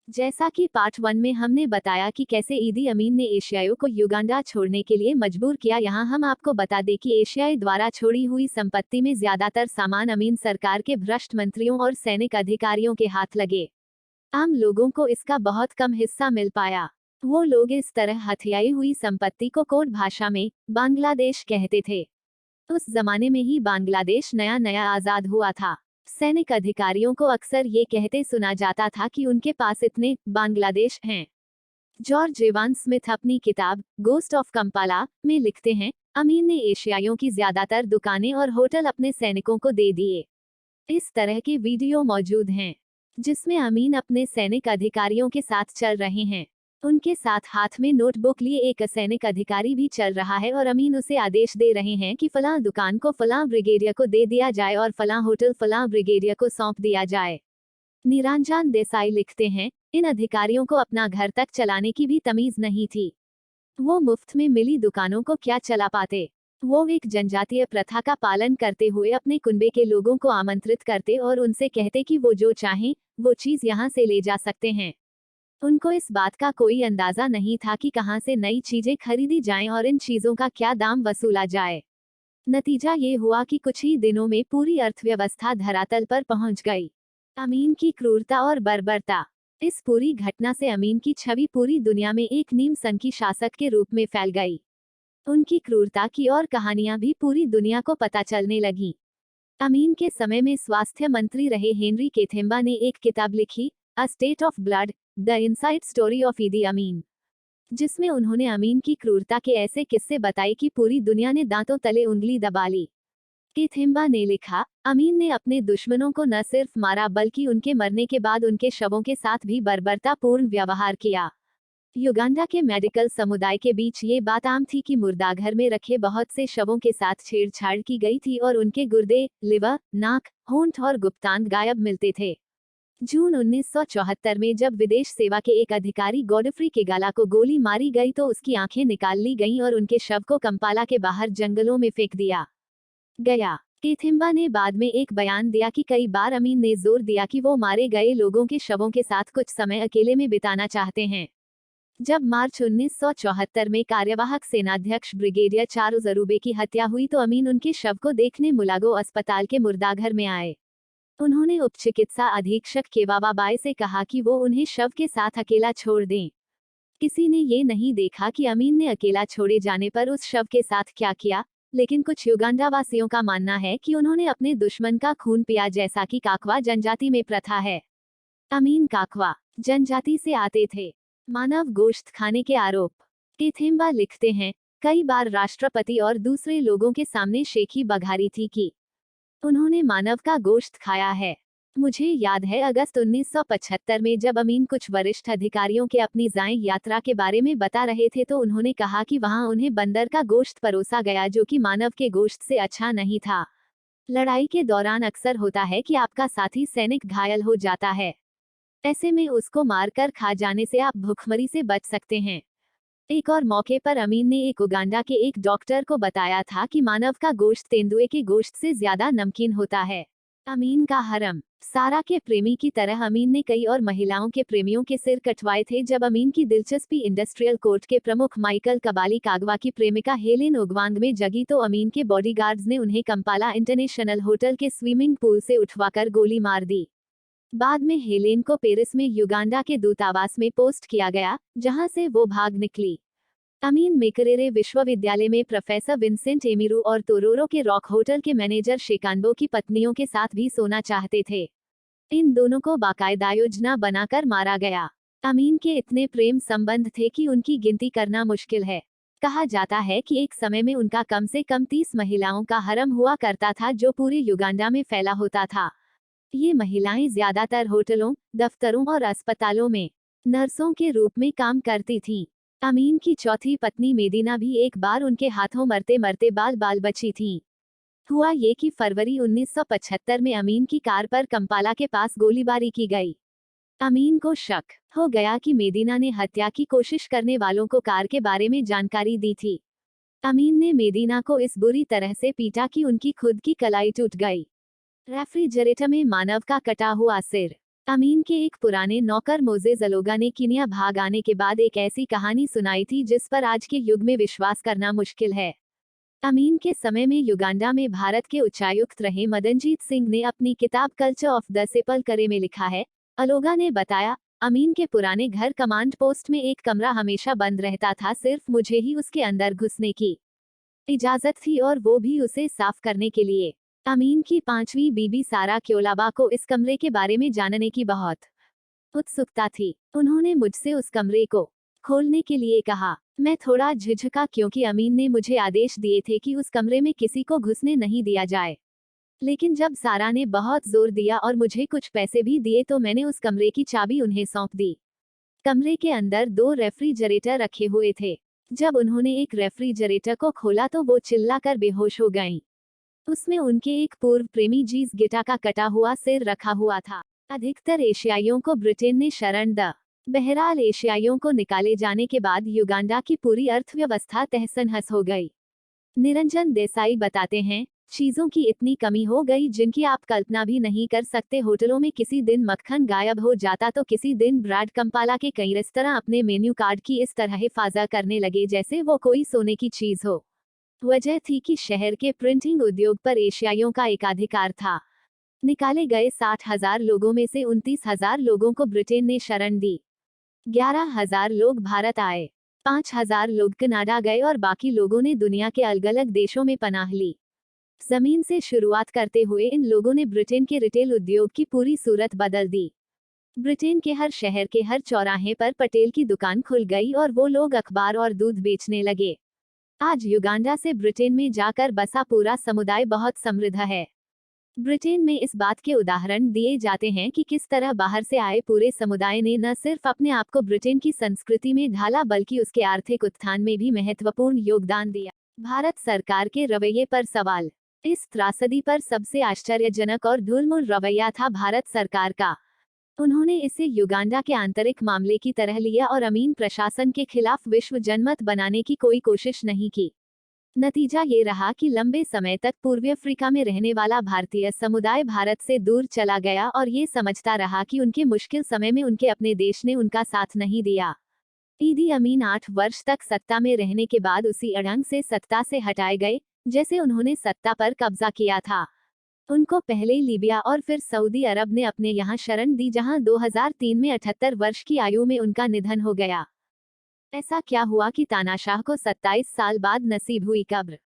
जैसा कि पार्ट 1 में हमने बताया कि कैसे ईदी अमीन ने एशियाइयों को युगांडा छोड़ने के लिए मजबूर किया, यहाँ हम आपको बता दें कि एशियाई द्वारा छोड़ी हुई संपत्ति में ज्यादातर सामान अमीन सरकार के भ्रष्ट मंत्रियों और सैनिक अधिकारियों के हाथ लगे। आम लोगों को इसका बहुत कम हिस्सा मिल पाया। वो लोग इस तरह हथियाई हुई संपत्ति को कोड भाषा में बांग्लादेश कहते थे। उस जमाने में ही बांग्लादेश नया नया आजाद हुआ था। सैनिक अधिकारियों को अक्सर ये कहते सुना जाता था कि उनके पास इतने बांग्लादेश हैं। जॉर्ज एवान स्मिथ अपनी किताब गोस्ट ऑफ कंपाला में लिखते हैं, अमीन ने एशियाइयों की ज्यादातर दुकानें और होटल अपने सैनिकों को दे दिए। इस तरह के वीडियो मौजूद हैं जिसमें अमीन अपने सैनिक अधिकारियों के साथ चल रहे हैं। उनके साथ हाथ में नोटबुक लिए एक सैनिक अधिकारी भी चल रहा है और अमीन उसे आदेश दे रहे हैं कि फलां दुकान को फलां ब्रिगेडियर को दे दिया जाए और फलां होटल फलां ब्रिगेडियर को सौंप दिया जाए। निरंजन देसाई लिखते हैं, इन अधिकारियों को अपना घर तक चलाने की भी तमीज नहीं थी। वो मुफ्त में मिली दुकानों को क्या चला पाते। वो एक जनजातीय प्रथा का पालन करते हुए अपने कुनबे के लोगों को आमंत्रित करते और उनसे कहते कि वो जो चाहें वो चीज यहाँ से ले जा सकते हैं। उनको इस बात का कोई अंदाजा नहीं था कि कहां से नई चीजें खरीदी जाएं और इन चीजों का क्या दाम वसूला जाए। नतीजा ये हुआ कि कुछ ही दिनों में पूरी अर्थव्यवस्था धरातल पर पहुंच गई। अमीन की क्रूरता और बर्बरता। इस पूरी घटना से अमीन की छवि पूरी दुनिया में एक नीमसंखी शासक के रूप में फैल गई। उनकी क्रूरता की और कहानियां भी पूरी दुनिया को पता चलने लगी। अमीन के समय में स्वास्थ्य मंत्री रहे हेनरी केथेम्बा ने एक किताब लिखी, a state of blood, the inside story of ईदी अमीन, जिसमें उन्होंने अमीन की क्रूरता के ऐसे किस्से बताए कि पूरी दुनिया ने दांतों तले उंगली दबा ली। केथेम्बा ने लिखा, अमीन ने अपने दुश्मनों को न सिर्फ मारा बल्कि उनके मरने के बाद उनके शवों के साथ भी बर्बरतापूर्ण व्यवहार किया। युगांडा के मेडिकल समुदाय के बीच ये बात आम थी कि मुर्दाघर में रखे बहुत से शवों के साथ छेड़छाड़ की गई थी और उनके गुर्दे, लिवर, नाक, होंठ और गुप्तांग गायब मिलते थे। जून 1974 में जब विदेश सेवा के एक अधिकारी गॉडफ्री के गाला को गोली मारी गई तो उसकी आंखें निकाल ली गईं और उनके शव को कंपाला के बाहर जंगलों में फेंक दिया गया। केथिम्बा ने बाद में एक बयान दिया कि कई बार अमीन ने जोर दिया कि वो मारे गए लोगों के शवों के साथ कुछ समय अकेले में बिताना चाहते हैं। जब मार्च 1974 में कार्यवाहक सेनाध्यक्ष ब्रिगेडियर चार्ल्स अरूबे की हत्या हुई तो अमीन उनके शव को देखने मुलागो अस्पताल के मुर्दाघर में आए। उन्होंने उप चिकित्सा अधीक्षक केवावा बाय से कहा कि वो उन्हें शव के साथ अकेला छोड़ दें। किसी ने ये नहीं देखा कि अमीन ने अकेला छोड़े जाने पर उस शव के साथ क्या किया, लेकिन कुछ युगांडा वासियों का मानना है कि उन्होंने अपने दुश्मन का खून पिया, जैसा कि काकवा जनजाति में प्रथा है। अमीन काकवा जनजाति से आते थे। मानव गोश्त खाने के आरोप। केथेम्बा लिखते हैं, कई बार राष्ट्रपति और दूसरे लोगों के सामने शेखी बघारी थी कि उन्होंने मानव का गोश्त खाया है। मुझे याद है अगस्त 1975 में जब अमीन कुछ वरिष्ठ अधिकारियों के अपनी जाएं यात्रा के बारे में बता रहे थे तो उन्होंने कहा कि वहां उन्हें बंदर का गोश्त परोसा गया जो कि मानव के गोश्त से अच्छा नहीं था। लड़ाई के दौरान अक्सर होता है कि आपका साथी सैनिक घायल हो जाता है। ऐसे में उसको मारकर खा जाने से आप भूखमरी से बच सकते हैं। एक और मौके पर अमीन ने एक उगांडा के एक डॉक्टर को बताया था कि मानव का गोश्त तेंदुए के गोश्त से ज्यादा नमकीन होता है। अमीन का हरम। सारा के प्रेमी की तरह अमीन ने कई और महिलाओं के प्रेमियों के सिर कटवाए थे। जब अमीन की दिलचस्पी इंडस्ट्रियल कोर्ट के प्रमुख माइकल कबाली कागवा की प्रेमिका हेलेन उगवांग में जगी तो अमीन के बॉडीगार्ड्स ने उन्हें कंपाला इंटरनेशनल होटल के स्विमिंग पूल से उठवाकर गोली मार दी। बाद में हेलेन को पेरिस में युगांडा के दूतावास में पोस्ट किया गया, जहां से वो भाग निकली। अमीन मेकरेरे विश्वविद्यालय में प्रोफेसर विंसेंट एमिरू और तोरोरो के रॉक होटल के मैनेजर शेकानबो की पत्नियों के साथ भी सोना चाहते थे। इन दोनों को बाकायदा योजना बनाकर मारा गया। अमीन के इतने प्रेम संबंध थे कि उनकी गिनती करना मुश्किल है। कहा जाता है कि एक समय में उनका कम से कम 30 महिलाओं का हरम हुआ करता था जो पूरे युगांडा में फैला होता था। ये महिलाएं ज्यादातर होटलों, दफ्तरों और अस्पतालों में नर्सों के रूप में काम करती थीं। अमीन की चौथी पत्नी मेदिना भी एक बार उनके हाथों मरते मरते बाल बाल बची थीं। हुआ ये कि फरवरी 1975 में अमीन की कार पर कंपाला के पास गोलीबारी की गई। अमीन को शक हो गया कि मेदिना ने हत्या की कोशिश करने वालों को कार के बारे में जानकारी दी थी। अमीन ने मेदिना को इस बुरी तरह से पीटा कि उनकी खुद की कलाई टूट गई। रेफ्रिजरेटर में मानव का कटा हुआ सिर। अमीन के एक पुराने नौकर मोज़ेज़ अलोगा ने कीनिया भाग आने के बाद एक ऐसी कहानी सुनाई थी जिस पर आज के युग में विश्वास करना मुश्किल है। अमीन के समय में युगांडा में भारत के उच्चायुक्त रहे मदनजीत सिंह ने अपनी किताब कल्चर ऑफ द सेपलकरे में लिखा है, अलोगा ने बताया, अमीन के पुराने घर कमांड पोस्ट में एक कमरा हमेशा बंद रहता था, सिर्फ मुझे ही उसके अंदर घुसने की इजाजत थी और वो भी उसे साफ करने के लिए। अमीन की पांचवी बीबी सारा क्योलाबा को इस कमरे के बारे में जानने की बहुत उत्सुकता थी। उन्होंने मुझसे उस कमरे को खोलने के लिए कहा। मैं थोड़ा झिझका क्योंकि अमीन ने मुझे आदेश दिए थे कि उस कमरे में किसी को घुसने नहीं दिया जाए। लेकिन जब सारा ने बहुत जोर दिया और मुझे कुछ पैसे भी दिए तो मैंने उस कमरे की चाबी उन्हें सौंप दी। कमरे के अंदर 2 रेफ्रिजरेटर रखे हुए थे। जब उन्होंने एक रेफ्रिजरेटर को खोला तो वो चिल्लाकर बेहोश हो गईं। उसमें उनके एक पूर्व प्रेमी जीस गिटा का कटा हुआ सिर रखा हुआ था। अधिकतर एशियाइयों को ब्रिटेन ने शरण द। बहरहाल एशियाइयों को निकाले जाने के बाद युगांडा की पूरी अर्थव्यवस्था तहस-नहस हो गई। निरंजन देसाई बताते हैं, चीजों की इतनी कमी हो गई जिनकी आप कल्पना भी नहीं कर सकते। होटलों में किसी दिन मक्खन गायब हो जाता तो किसी दिन ब्राड कंपाला के कई रेस्तरां अपने मेन्यू कार्ड की इस तरह हिफाजत करने लगे जैसे वो कोई सोने की चीज हो। वजह थी कि शहर के प्रिंटिंग उद्योग पर एशियाइयों का एकाधिकार था। निकाले गए 60,000 लोगों में से 29,000 लोगों को ब्रिटेन ने शरण दी। 11,000 लोग भारत आए। 5,000 लोग कनाडा गए और बाकी लोगों ने दुनिया के अलग अलग देशों में पनाह ली। जमीन से शुरुआत करते हुए इन लोगों ने ब्रिटेन के रिटेल उद्योग की पूरी सूरत बदल दी। ब्रिटेन के हर शहर के हर चौराहे पर पटेल की दुकान खुल गई और वो लोग अखबार और दूध बेचने लगे। आज युगांडा से ब्रिटेन में जाकर बसा पूरा समुदाय बहुत समृद्ध है। ब्रिटेन में इस बात के उदाहरण दिए जाते हैं कि किस तरह बाहर से आए पूरे समुदाय ने न सिर्फ अपने आप को ब्रिटेन की संस्कृति में ढाला बल्कि उसके आर्थिक उत्थान में भी महत्वपूर्ण योगदान दिया। भारत सरकार के रवैये पर सवाल। इस त्रासदी पर सबसे आश्चर्यजनक और ढुलमुल रवैया था भारत सरकार का। उन्होंने इसे युगांडा के आंतरिक मामले की तरह लिया और अमीन प्रशासन के खिलाफ विश्व जनमत बनाने की कोई कोशिश नहीं की। नतीजा ये रहा कि लंबे समय तक पूर्वी अफ्रीका में रहने वाला भारतीय समुदाय भारत से दूर चला गया और ये समझता रहा कि उनके मुश्किल समय में उनके अपने देश ने उनका साथ नहीं दिया। ईदी अमीन 8 वर्ष तक सत्ता में रहने के बाद उसी अड़ंग से सत्ता से हटाए गए जैसे उन्होंने सत्ता पर कब्जा किया था। उनको पहले लीबिया और फिर सऊदी अरब ने अपने यहाँ शरण दी जहाँ 2003 में 78 वर्ष की आयु में उनका निधन हो गया। ऐसा क्या हुआ कि तानाशाह को 27 साल बाद नसीब हुई कब्र?